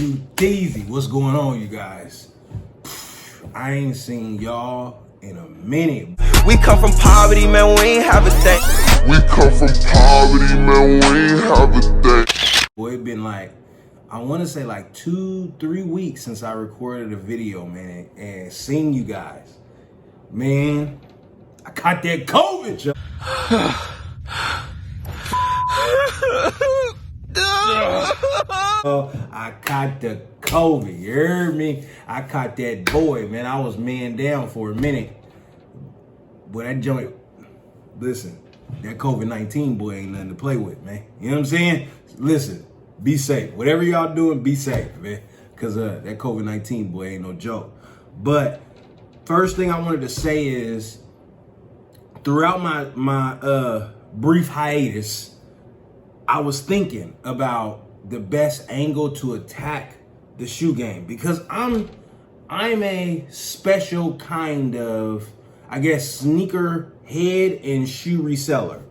Easy Teasy. What's going on, you guys? I ain't seen y'all in a minute. We come from poverty, man, we ain't have a thing. We come from poverty, man, we ain't have a thing. Boy, it been like, I want to say like 2-3 weeks since I recorded a video, man, and seen you guys. Man, I caught that COVID, yo. I caught the COVID, you heard me? I caught that boy, man. I was man down for a minute. Boy, that joint, listen, that COVID-19 boy ain't nothing to play with, man. You know what I'm saying? Listen, be safe. Whatever y'all doing, be safe, man. Because that COVID-19 boy ain't no joke. But first thing I wanted to say is, throughout my brief hiatus, I was thinking about the best angle to attack the shoe game, because I'm a special kind of, I guess, sneaker head and shoe reseller.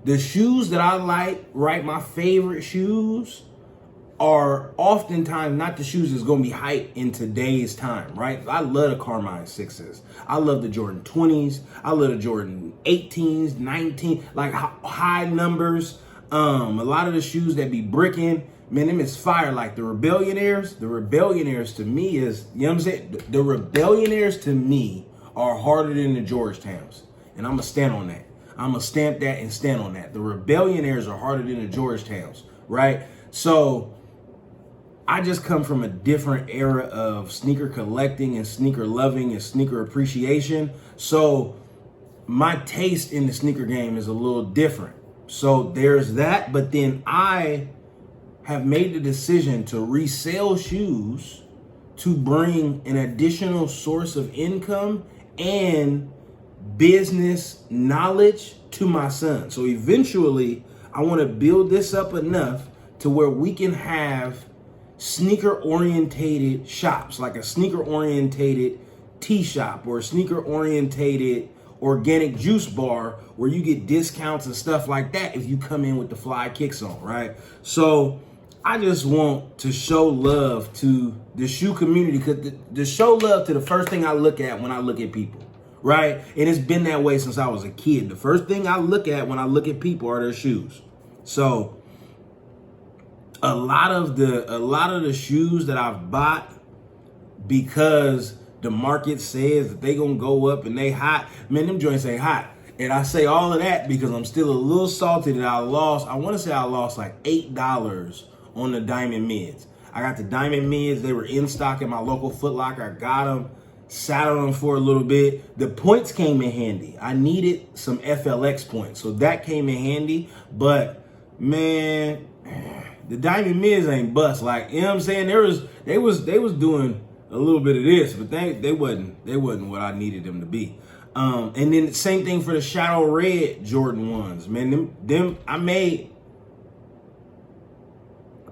The shoes that I like, right, my favorite shoes are oftentimes not the shoes that's gonna be hyped in today's time, right? I love the Carmine 6s. I love the Jordan 20s. I love the Jordan 18s, 19, like high numbers. A lot of the shoes that be bricking, man, them is fire. Like the Rebellionaires to me is, you know what I'm saying? The Rebellionaires to me are harder than the Georgetowns. And I'm gonna stand on that. I'm gonna stamp that and stand on that. The Rebellionaires are harder than the Georgetowns, right? So I just come from a different era of sneaker collecting and sneaker loving and sneaker appreciation. So my taste in the sneaker game is a little different. So there's that, but then I have made the decision to resell shoes to bring an additional source of income and business knowledge to my son. So eventually I want to build this up enough to where we can have sneaker orientated shops, like a sneaker orientated tea shop or a sneaker orientated organic juice bar where you get discounts and stuff like that if you come in with the fly kicks on, right? So I just want to show love to the shoe community, because to show love to the first thing I look at when I look at people, right? And it's been that way since I was a kid. The first thing I look at when I look at people are their shoes. So a lot of the shoes that I've bought, because the market says that they gonna go up and they hot, man, them joints ain't hot. And I say all of that because I'm still a little salty that I lost like $8 on the Diamond Mids. I got the Diamond Mids. They were in stock at my local Foot Locker. I got them, sat on them for a little bit. The points came in handy. I needed some FLX points, so that came in handy. But man, the Diamond Mids ain't bust. Like, you know what I'm saying? They was doing a little bit of this, but they wasn't what I needed them to be. And then the same thing for the Shadow Red Jordan 1s. Man, them I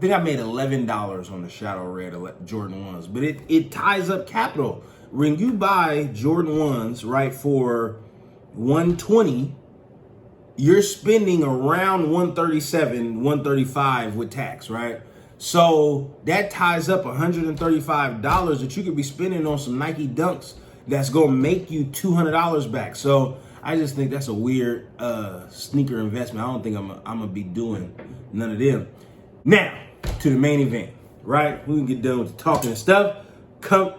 think I made $11 on the Shadow Red Jordan 1s, but it ties up capital. When you buy Jordan 1s, right, for $120, you're spending around $137, $135 with tax, right? So that ties up $135 that you could be spending on some Nike Dunks that's gonna make you $200 back. So I just think that's a weird sneaker investment. I don't think I'm gonna be doing none of them. Now, to the main event, right? We can get done with the talking and stuff. Come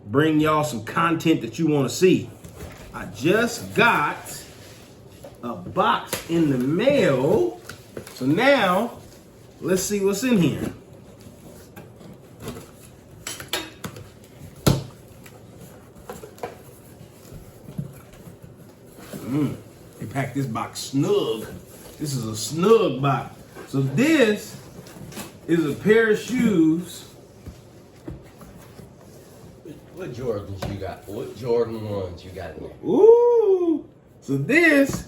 bring y'all some content that you want to see. I just got a box in the mail. So now, let's see what's in here. They packed this box snug. This is a snug box. So this is a pair of shoes. What Jordans you got? What Jordan 1s you got in there? Ooh. So this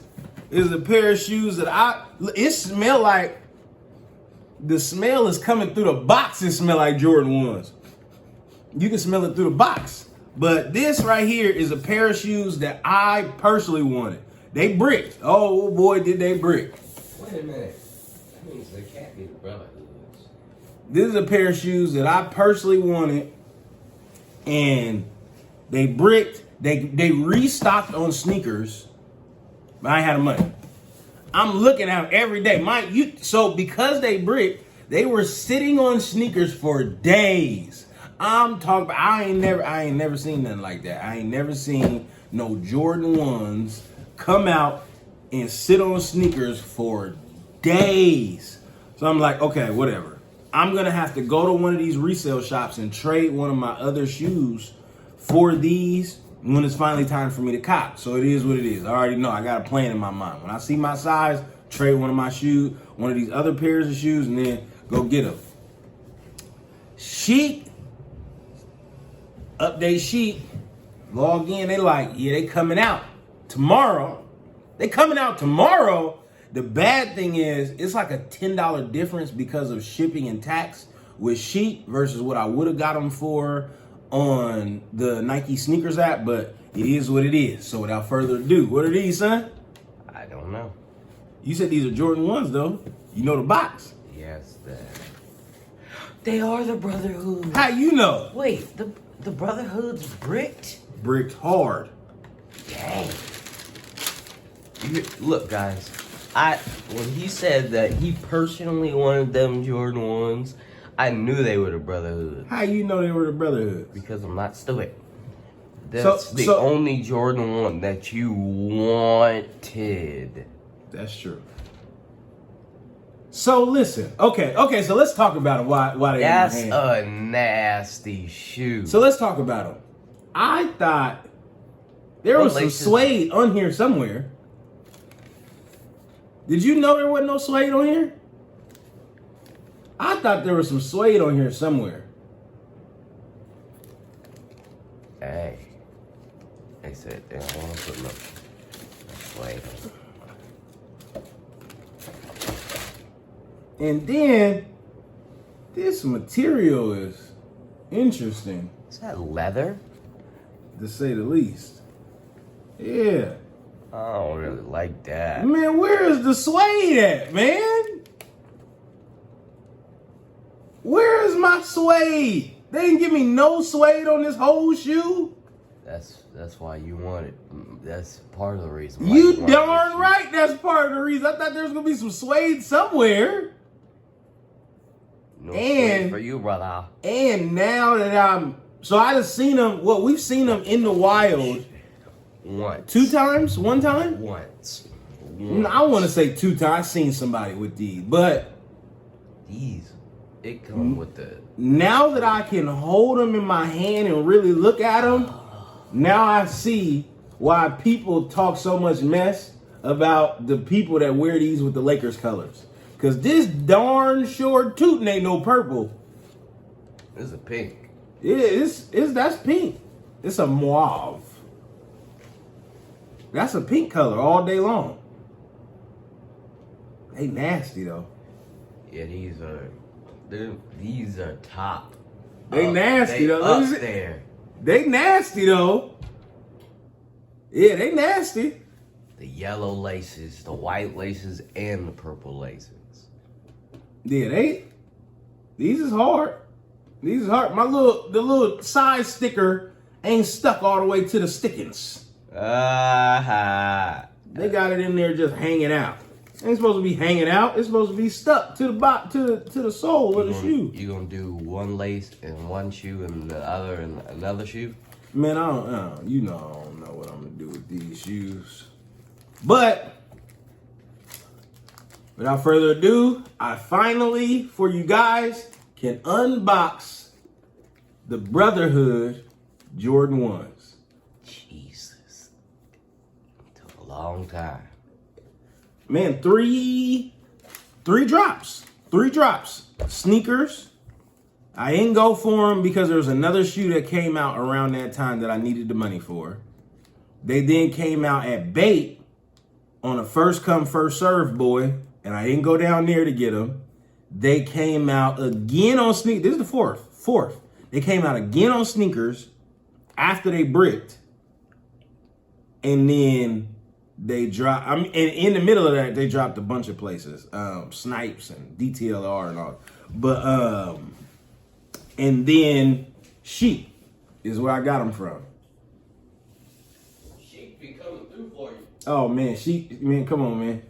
is a pair of shoes that it smell like, the smell is coming through the box. It smell like Jordan 1s. You can smell it through the box. But this right here is a pair of shoes that I personally wanted. They bricked. Oh boy, did they brick. Wait a minute. That means they can't be the brotherhoods. This is a pair of shoes that I personally wanted, and they bricked. They restocked on sneakers, but I ain't had the money. I'm looking at them every day. So because they bricked, they were sitting on sneakers for days. I'm talking about, I ain't never seen nothing like that. I ain't never seen no Jordan 1s come out and sit on sneakers for days. So I'm like, okay, whatever. I'm gonna have to go to one of these resale shops and trade one of my other shoes for these when it's finally time for me to cop. So it is what it is. I already know, I got a plan in my mind. When I see my size, trade one of my shoes, one of these other pairs of shoes, and then go get them. Sheet, update sheet, log in, they like, yeah, they coming out tomorrow. They coming out tomorrow. The bad thing is, it's like a $10 difference because of shipping and tax with Sheet versus what I would have got them for on the Nike sneakers app, but it is what it is. So without further ado, what are these, son? I don't know. You said these are Jordan 1s, though. You know the box. Yes, they are the Brotherhood. How you know? Wait, the Brotherhood's bricked? Bricked hard. Dang. Look, guys. When he said that he personally wanted them Jordan 1s, I knew they were the Brotherhood. How you know they were the Brotherhood? Because I'm not stupid. That's the only Jordan 1 that you wanted. That's true. So listen, okay, so let's talk about them. Why they That's in my hand. a nasty shoe. So let's talk about them. I thought there was some suede on here somewhere. Did you know there wasn't no suede on here? I thought there was some suede on here somewhere. Hey, they said they don't want to put no suede on. And then this material is interesting, Is that leather? to say the least. Yeah. I don't really like that. Man, where is the suede at, man? Where is my suede? They didn't give me no suede on this whole shoe. That's why you want it. That's part of the reason. Why You want darn right that's part of the reason. I thought there was going to be some suede somewhere. No suede for you, brother. And now that I just seen them, we've seen them in the wild. Once. 2 times? 1 time? Once. I want to say 2 times. I've seen somebody with these, but These, it comes with the. now that I can hold them in my hand and really look at them, now I see why people talk so much mess about the people that wear these with the Lakers colors. Because this darn short tootin' ain't no purple. This is a pink. Yeah, that's pink. It's a mauve. That's a pink color all day long. They nasty though. Yeah, these are top. They nasty though. Up there. They nasty though. Yeah, they nasty. The yellow laces, the white laces, and the purple laces. Yeah, these is hard. These is hard. The little side sticker ain't stuck all the way to the stickings. They got it in there just hanging out. It ain't supposed to be hanging out. It's supposed to be stuck to the sole of the shoe. You gonna do one lace in one shoe and the other in another shoe? Man, I don't know what I'm gonna do with these shoes. But without further ado, I finally, for you guys, can unbox the Brotherhood Jordan 1s. Jesus. It took a long time. Man, three drops. 3 drops. Sneakers. I didn't go for them because there was another shoe that came out around that time that I needed the money for. They then came out at Bait on a first come, first serve, boy. And I didn't go down there to get them. They came out again on sneakers. This is the fourth. They came out again on sneakers after they bricked. And then they dropped, and in the middle of that, they dropped a bunch of places. Snipes and DTLR and all. But and then Sheik is where I got them from. Sheik be coming through for you. Oh man, Sheik, man, come on, man.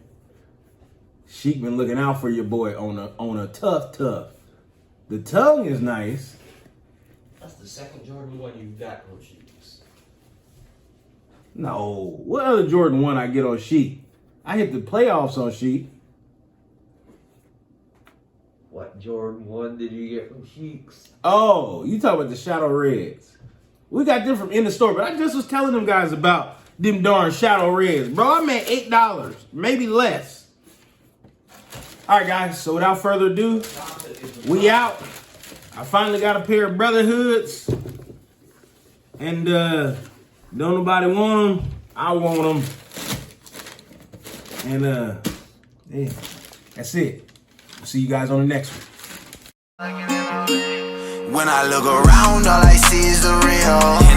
Sheik been looking out for your boy on a tough. The tongue is nice. That's the second Jordan 1 you've got on Sheik's. No, what other Jordan 1 I get on Sheik? I hit the playoffs on Sheik. What Jordan 1 did you get from Sheik's? Oh, you talking about the Shadow Reds. We got them from in the store, but I just was telling them guys about them darn Shadow Reds. Bro, I made $8, maybe less. All right, guys, so without further ado, we out. I finally got a pair of brotherhoods. And don't nobody want them. I want them. And yeah, that's it. See you guys on the next one. When I look around, all I see is the real.